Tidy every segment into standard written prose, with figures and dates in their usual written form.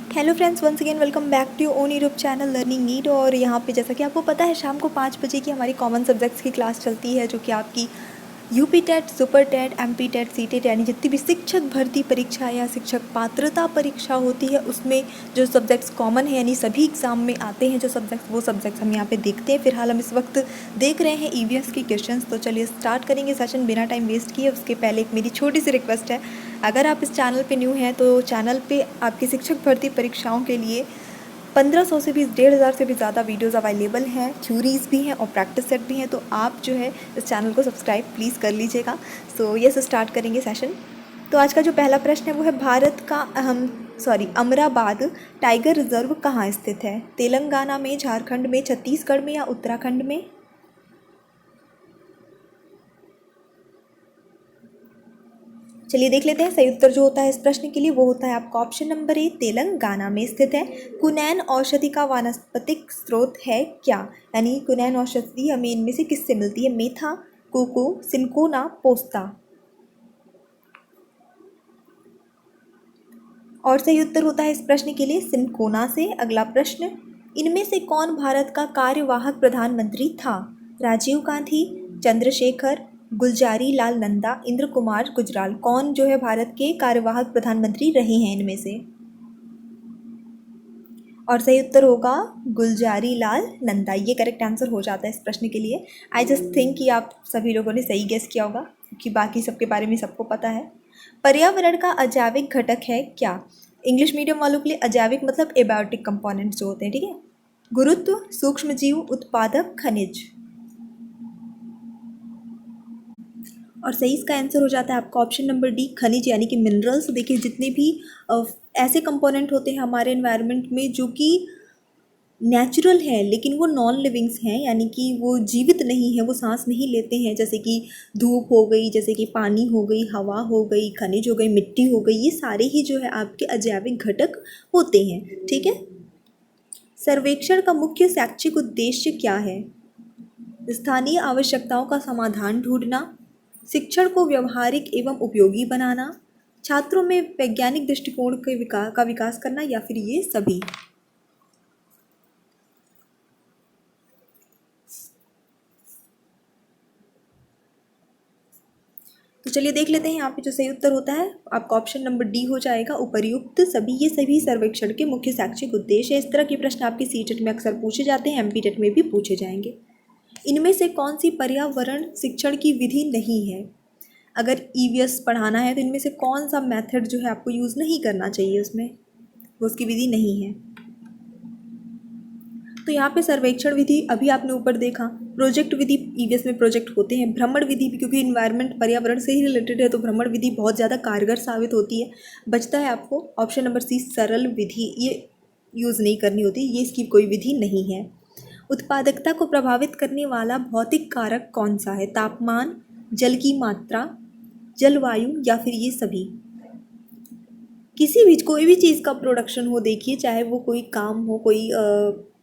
Hello friends, once again welcome back to own YouTube channel learning need. और यहाँ पे जैसा कि आपको पता है शाम को 5 बजे की हमारी कॉमन सब्जेक्ट्स की क्लास चलती है, जो कि आपकी UP TET, super TET, MP TET, C TET यानी जितनी भी शिक्षक भर्ती परीक्षा या शिक्षक पात्रता परीक्षा होती है उसमें जो सब्जेक्ट्स कॉमन है यानी सभी एग्ज़ाम में आते हैं जो सब्जेक्ट्स, वो सब्जेक्ट्स हम यहाँ पे देखते हैं। फिलहाल हम इस वक्त देख रहे हैं ईवीएस के क्वेश्चंस। तो चलिए स्टार्ट करेंगे सेशन बिना टाइम वेस्ट किए। उसके पहले एक मेरी छोटी सी रिक्वेस्ट है, अगर आप इस चैनल पे न्यू हैं तो चैनल पे आपकी शिक्षक भर्ती परीक्षाओं के लिए 1500 से भी 1500 से भी ज़्यादा वीडियोस अवेलेबल हैं, थ्योरीज भी हैं और प्रैक्टिस सेट भी हैं। तो आप जो है इस चैनल को सब्सक्राइब प्लीज़ कर लीजिएगा। सो ये स्टार्ट करेंगे सेशन। तो आज का जो पहला प्रश्न है वो है, भारत का अमराबाद टाइगर रिजर्व कहाँ स्थित है? तेलंगाना में, झारखंड में, छत्तीसगढ़ में या उत्तराखंड में? चलिए देख लेते हैं। सही उत्तर जो होता है इस प्रश्न के लिए वो होता है आपका ऑप्शन नंबर ए, तेलंगाना में स्थित है। कुनैन औषधि का वानस्पतिक स्रोत है क्या? यानी कुनैन औषधि हमें इनमें से किससे मिलती है? मेथा, कोको, सिनकोना, पोस्ता। और सही उत्तर होता है इस प्रश्न के लिए सिनकोना से। अगला प्रश्न, इनमें से कौन भारत का कार्यवाहक प्रधानमंत्री था? राजीव गांधी, चंद्रशेखर, गुलजारी लाल नंदा, इंद्र कुमार गुजराल। कौन जो है भारत के कार्यवाहक प्रधानमंत्री रहे हैं इनमें से? और सही उत्तर होगा गुलजारी लाल नंदा। ये करेक्ट आंसर हो जाता है इस प्रश्न के लिए। आई जस्ट थिंक कि आप सभी लोगों ने सही गेस किया होगा, क्योंकि बाकी सबके बारे में सबको पता है। पर्यावरण का अजैविक घटक है क्या? इंग्लिश मीडियम वालों के लिए अजैविक मतलब एबायोटिक कंपोनेंट्स जो होते हैं, ठीक है। गुरुत्व, सूक्ष्मजीव, उत्पादक, खनिज। और सही इसका आंसर हो जाता है आपका ऑप्शन नंबर डी, खनिज यानी कि मिनरल्स। देखिए जितने भी ऐसे कंपोनेंट होते हैं हमारे एनवायरनमेंट में जो कि नेचुरल है लेकिन वो नॉन लिविंग्स हैं, यानी कि वो जीवित नहीं है, वो सांस नहीं लेते हैं, जैसे कि धूप हो गई, जैसे कि पानी हो गई, हवा हो गई, खनिज हो गई, मिट्टी हो गई, ये सारे ही जो है आपके अजैविक घटक होते हैं, ठीक है। सर्वेक्षण का मुख्य शैक्षिक उद्देश्य क्या है? स्थानीय आवश्यकताओं का समाधान ढूंढना, शिक्षण को व्यवहारिक एवं उपयोगी बनाना, छात्रों में वैज्ञानिक दृष्टिकोण के विकास करना, या फिर ये सभी। तो चलिए देख लेते हैं यहाँ पे जो सही उत्तर होता है आपका ऑप्शन नंबर डी हो जाएगा, उपर्युक्त सभी। ये सभी सर्वेक्षण के मुख्य शैक्षिक उद्देश्य है। इस तरह के प्रश्न आपके सीटेट में अक्सर पूछे जाते हैं, एमपी टेट में भी पूछे जाएंगे। इनमें से कौन सी पर्यावरण शिक्षण की विधि नहीं है? अगर ईवीएस पढ़ाना है तो इनमें से कौन सा मेथड जो है आपको यूज़ नहीं करना चाहिए, उसमें वो उसकी विधि नहीं है। तो यहाँ पे सर्वेक्षण विधि अभी आपने ऊपर देखा, प्रोजेक्ट विधि ईवीएस में प्रोजेक्ट होते हैं, भ्रमण विधि भी क्योंकि इन्वायरमेंट पर्यावरण से ही रिलेटेड है तो भ्रमण विधि बहुत ज़्यादा कारगर साबित होती है। बचता है आपको ऑप्शन नंबर सी, सरल विधि, ये यूज़ नहीं करनी होती, ये इसकी कोई विधि नहीं है। उत्पादकता को प्रभावित करने वाला भौतिक कारक कौन सा है? तापमान, जल की मात्रा, जलवायु, या फिर ये सभी। किसी भी कोई भी चीज़ का प्रोडक्शन हो, देखिए चाहे वो कोई काम हो, कोई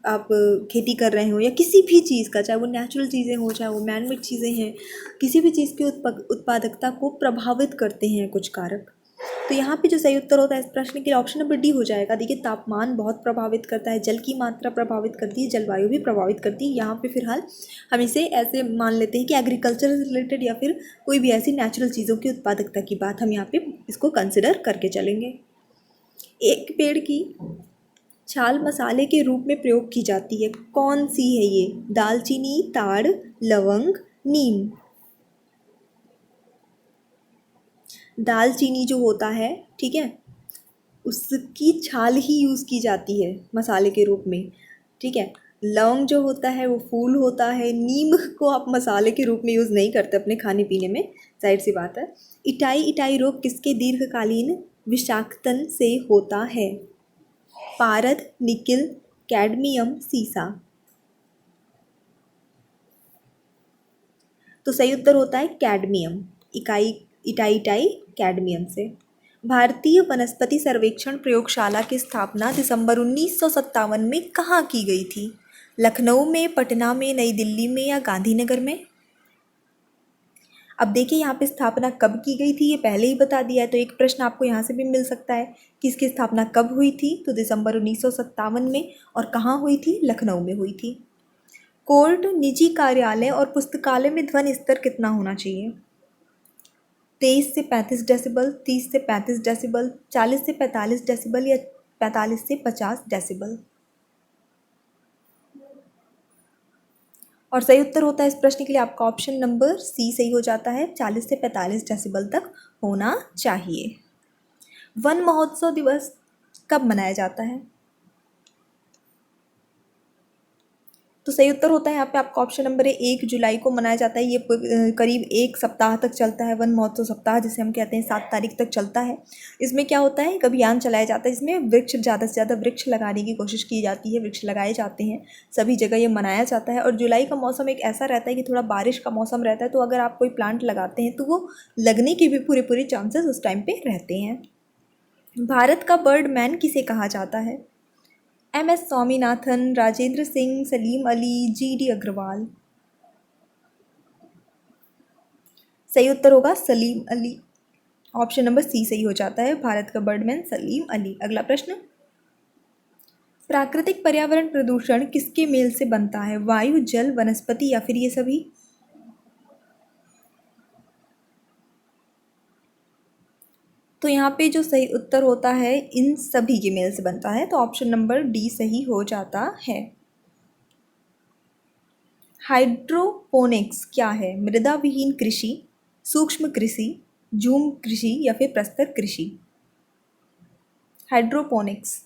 आप खेती कर रहे हो, या किसी भी चीज़ का, चाहे वो नेचुरल चीज़ें हो चाहे वो मैनमेड चीज़ें हैं, किसी भी चीज़ की उत्पादकता को प्रभावित करते हैं कुछ कारक। तो यहाँ पे जो सही उत्तर होता है इस प्रश्न के लिए ऑप्शन नंबर डी हो जाएगा। देखिए तापमान बहुत प्रभावित करता है, जल की मात्रा प्रभावित करती है, जलवायु भी प्रभावित करती है। यहाँ पे फिलहाल हम इसे ऐसे मान लेते हैं कि एग्रीकल्चर से रिलेटेड या फिर कोई भी ऐसी नेचुरल चीज़ों की उत्पादकता की बात हम यहाँ पे इसको कंसिडर करके चलेंगे। एक पेड़ की छाल मसाले के रूप में प्रयोग की जाती है, कौन सी है ये? दालचीनी, ताड़, लवंग, नीम। दालचीनी जो होता है, ठीक है, उसकी छाल ही यूज़ की जाती है मसाले के रूप में, ठीक है। लौंग जो होता है वो फूल होता है, नीम को आप मसाले के रूप में यूज़ नहीं करते अपने खाने पीने में, जाहिर सी बात है। इटाई रोग किसके दीर्घकालीन विषाक्तन से होता है? पारद, निकिल, कैडमियम, सीसा। तो सही उत्तर होता है कैडमियम। इटाई कैडमियम से। भारतीय वनस्पति सर्वेक्षण प्रयोगशाला की स्थापना दिसंबर 1957 में कहाँ की गई थी? लखनऊ में, पटना में, नई दिल्ली में, या गांधीनगर में? अब देखिए यहाँ पे स्थापना कब की गई थी, ये पहले ही बता दिया है, तो एक प्रश्न आपको यहाँ से भी मिल सकता है कि इसकी स्थापना कब हुई थी, तो दिसंबर 1957 में। और कहाँ हुई थी, लखनऊ में हुई थी। कोर्ट, निजी कार्यालय और पुस्तकालय में ध्वनि स्तर कितना होना चाहिए? 23 से 35 डेसिबल, 30 से 35 डेसिबल, 40 से 45 डेसिबल या 45 से 50 डेसिबल। और सही उत्तर होता है इस प्रश्न के लिए आपका ऑप्शन नंबर सी सही हो जाता है, 40 से 45 डेसिबल तक होना चाहिए। वन महोत्सव दिवस कब मनाया जाता है? तो सही उत्तर होता है यहाँ पे आपका ऑप्शन नंबर है 1 जुलाई को मनाया जाता है। ये करीब 1 सप्ताह तक चलता है, वन महोत्सव सप्ताह जिसे हम कहते हैं, 7 तारीख तक चलता है। इसमें क्या होता है, एक अभियान चलाया जाता है, इसमें वृक्ष ज़्यादा से ज़्यादा वृक्ष लगाने की कोशिश की जाती है, वृक्ष लगाए जाते हैं, सभी जगह ये मनाया जाता है। और जुलाई का मौसम एक ऐसा रहता है कि थोड़ा बारिश का मौसम रहता है, तो अगर आप कोई प्लांट लगाते हैं तो वो लगने के भी पूरे पूरे चांसेस उस टाइम पे रहते हैं। भारत का बर्ड मैन किसे कहा जाता है? MS Swaminathan, Rajendra Singh, Salim Ali, GD Agarwal. सही उत्तर होगा Salim Ali, option number C सही हो जाता है, भारत का बर्डमैन सलीम अली। अगला प्रश्न, प्राकृतिक पर्यावरण प्रदूषण किसके मेल से बनता है? वायु, जल, वनस्पति या फिर ये सभी? तो यहाँ पे जो सही उत्तर होता है इन सभी के मेल से बनता है, तो ऑप्शन नंबर डी सही हो जाता है। हाइड्रोपोनिक्स क्या है? मृदा विहीन कृषि, सूक्ष्म कृषि, झूम कृषि या फिर प्रस्तर कृषि? हाइड्रोपोनिक्स,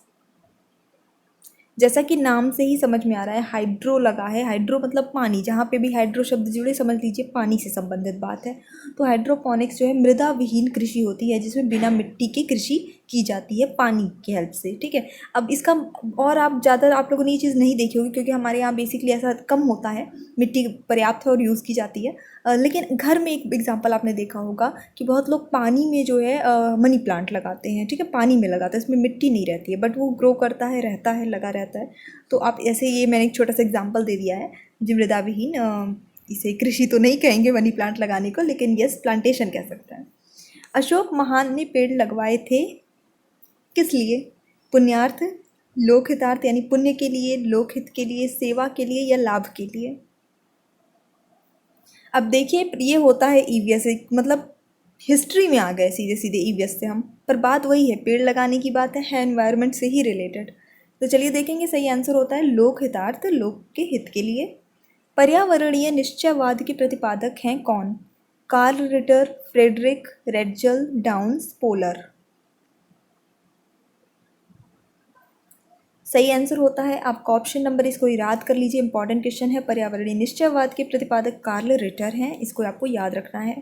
जैसा कि नाम से ही समझ में आ रहा है, हाइड्रो लगा है, हाइड्रो मतलब पानी, जहाँ पे भी हाइड्रो शब्द जुड़े समझ लीजिए पानी से संबंधित बात है। तो हाइड्रोपोनिक्स जो है मृदा विहीन कृषि होती है, जिसमें बिना मिट्टी की कृषि की जाती है पानी की हेल्प से, ठीक है। अब इसका और आप ज़्यादा आप लोगों ने ये चीज़ नहीं देखी होगी, क्योंकि हमारे यहाँ बेसिकली ऐसा कम होता है, मिट्टी पर्याप्त है और यूज़ की जाती है। लेकिन घर में एक एग्जांपल आपने देखा होगा कि बहुत लोग पानी में जो है मनी प्लांट लगाते हैं, ठीक है, पानी में लगाते हैं, इसमें मिट्टी नहीं रहती है, बट वो ग्रो करता है, रहता है, लगा रहता है। तो आप ऐसे, ये मैंने एक छोटा सा एग्जांपल दे दिया है, जो मृदा विहीन, इसे कृषि तो नहीं कहेंगे मनी प्लांट लगाने को, लेकिन यस प्लांटेशन कह सकते हैं। अशोक महान ने पेड़ लगवाए थे किस लिए? पुण्यार्थ, लोकहितार्थ यानी पुण्य के लिए, लोकहित के लिए, सेवा के लिए या लाभ के लिए? अब देखिए ये होता है ईवीएस, मतलब हिस्ट्री में आ गए सीधे सीधे ईवीएस से हम, पर बात वही है, पेड़ लगाने की बात है एनवायरनमेंट से ही रिलेटेड। तो चलिए देखेंगे, सही आंसर होता है लोक हितार्थ, लोक के हित के लिए। पर्यावरणीय निश्चयवाद के प्रतिपादक हैं कौन? कार्ल रिटर, फ्रेडरिक रेडजल, डाउन्स, पोलर। सही आंसर होता है आपका ऑप्शन नंबर, इसको याद कर लीजिए, इंपॉर्टेंट क्वेश्चन है। पर्यावरणीय निश्चयवाद के प्रतिपादक कार्ल रिटर हैं, इसको आपको याद रखना है।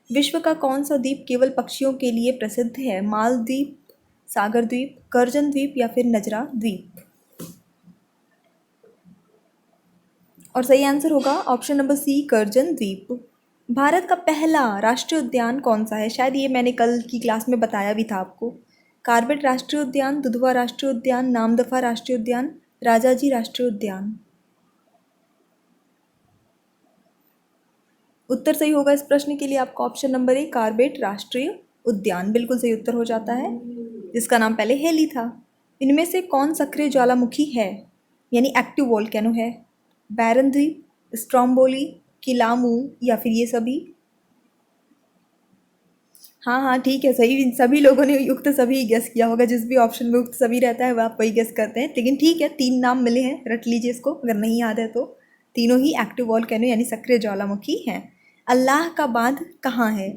विश्व का कौन सा द्वीप केवल पक्षियों के लिए प्रसिद्ध है? मालदीव, सागर द्वीप, करजन द्वीप या फिर नजरा द्वीप? और सही आंसर होगा ऑप्शन नंबर सी, करजन द्वीप। भारत का पहला राष्ट्रीय उद्यान कौन सा है? शायद ये मैंने कल की क्लास में बताया भी था आपको। कार्बेट राष्ट्रीय उद्यान, दुधवा राष्ट्रीय उद्यान, नामदफा राष्ट्रीय उद्यान, राजाजी राष्ट्रीय उद्यान? उत्तर सही होगा इस प्रश्न के लिए आपका ऑप्शन नंबर ए, कार्बेट राष्ट्रीय उद्यान, बिल्कुल सही उत्तर हो जाता है, जिसका नाम पहले हेली था। इनमें से कौन सक्रिय ज्वालामुखी है, यानी एक्टिव वोल्केनो है? बैरन द्वीप, स्ट्रोम्बोली, किलामू या फिर ये सभी? हाँ हाँ ठीक है, सही, सभी लोगों ने युक्त सभी गेस किया होगा, जिस भी ऑप्शन में युक्त सभी रहता है वह आप वही गेस करते हैं, लेकिन ठीक है, 3 नाम मिले हैं, रट लीजिए इसको अगर नहीं याद है तो। तीनों ही एक्टिव वोल्केनो यानी सक्रिय ज्वालामुखी हैं। अल्लाह का बांध कहाँ है?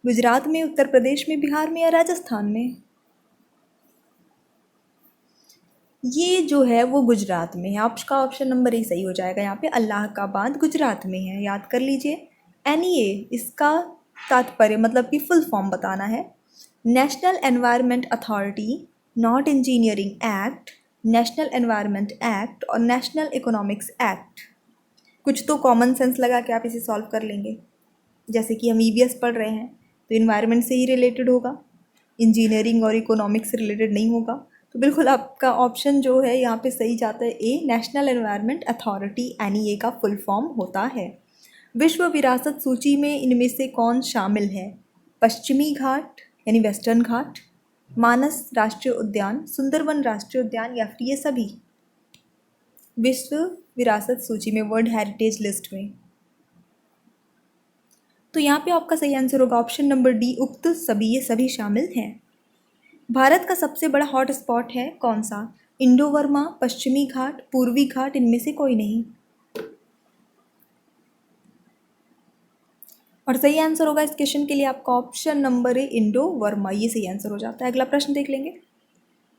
गुजरात में, उत्तर प्रदेश में, बिहार में या राजस्थान में? ये जो है वो गुजरात में है, आपका ऑप्शन नंबर ए सही हो जाएगा। यहाँ पे अल्लाह का बांध गुजरात में है, याद कर लीजिए। NEA इसका तात्पर्य मतलब कि फुल फॉर्म बताना है। National environment authority, not engineering act, national environment act और नेशनल इकोनॉमिक्स एक्ट। कुछ तो कॉमन सेंस लगा के आप इसे सॉल्व कर लेंगे। जैसे कि हम EVS पढ़ रहे हैं तो इन्वायरमेंट से ही रिलेटेड होगा, इंजीनियरिंग और इकोनॉमिक्स से रिलेटेड नहीं होगा। तो बिल्कुल आपका ऑप्शन जो है यहाँ पे सही जाता है ए, नेशनल एनवायरनमेंट अथॉरिटी, NEA का फुल फॉर्म होता है। विश्व विरासत सूची में इनमें से कौन शामिल है? पश्चिमी घाट यानी वेस्टर्न घाट, मानस राष्ट्रीय उद्यान, सुंदरवन राष्ट्रीय उद्यान या फिर ये सभी विश्व विरासत सूची में, वर्ल्ड हेरिटेज लिस्ट में। तो यहाँ पे आपका सही आंसर होगा ऑप्शन नंबर डी, उक्त सभी, ये सभी शामिल हैं। भारत का सबसे बड़ा हॉट स्पॉट है कौन सा? इंडो वर्मा, पश्चिमी घाट, पूर्वी घाट, इनमें से कोई नहीं। और सही आंसर होगा इस क्वेश्चन के लिए आपका option number A, Indo Verma, ये सही आंसर हो जाता है। अगला प्रश्न देख लेंगे।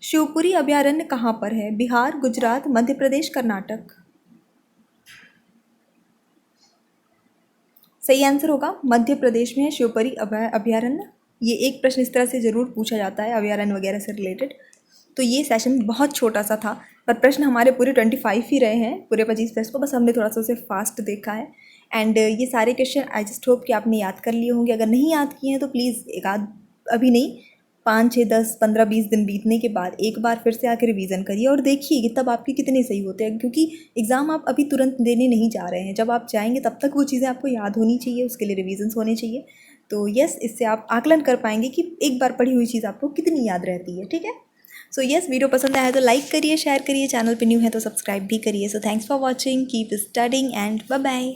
शिवपुरी अभयारण्य कहाँ पर है? बिहार, गुजरात, मध्य प्रदेश, कर्नाटक। सही आंसर होगा मध्य प्रदेश में है शिवपुरी अभयारण्य। ये एक प्रश्न इस तरह से ज़रूर पूछा जाता है अभयारण्य वगैरह से रिलेटेड। तो ये सेशन बहुत छोटा सा था, पर प्रश्न हमारे पूरे 25 ही रहे हैं, पूरे 25 प्रश्न को, बस हमने थोड़ा सा उसे फास्ट देखा है। एंड ये सारे क्वेश्चन आई जस्ट होप कि आपने याद कर लिए होंगे। अगर नहीं याद किए हैं तो प्लीज़ एक आध, अभी नहीं, 5, 6, 10, 15, 20 दिन बीतने के बाद एक बार फिर से आकर रिवीजन करिए और देखिए कि तब आपके कितने सही होते हैं, क्योंकि एग्ज़ाम आप अभी तुरंत देने नहीं जा रहे हैं। जब आप जाएंगे तब तक वो चीज़ें आपको याद होनी चाहिए, उसके लिए रिवीजन्स होने चाहिए। तो यस, इससे आप आकलन कर पाएंगे कि एक बार पढ़ी हुई चीज़ आपको कितनी याद रहती है। ठीक है, सो यस, वीडियो पसंद आया तो लाइक करिए, शेयर करिए, चैनल पे न्यू है तो सब्सक्राइब भी करिए। So thanks for watching, keep studying and bye bye.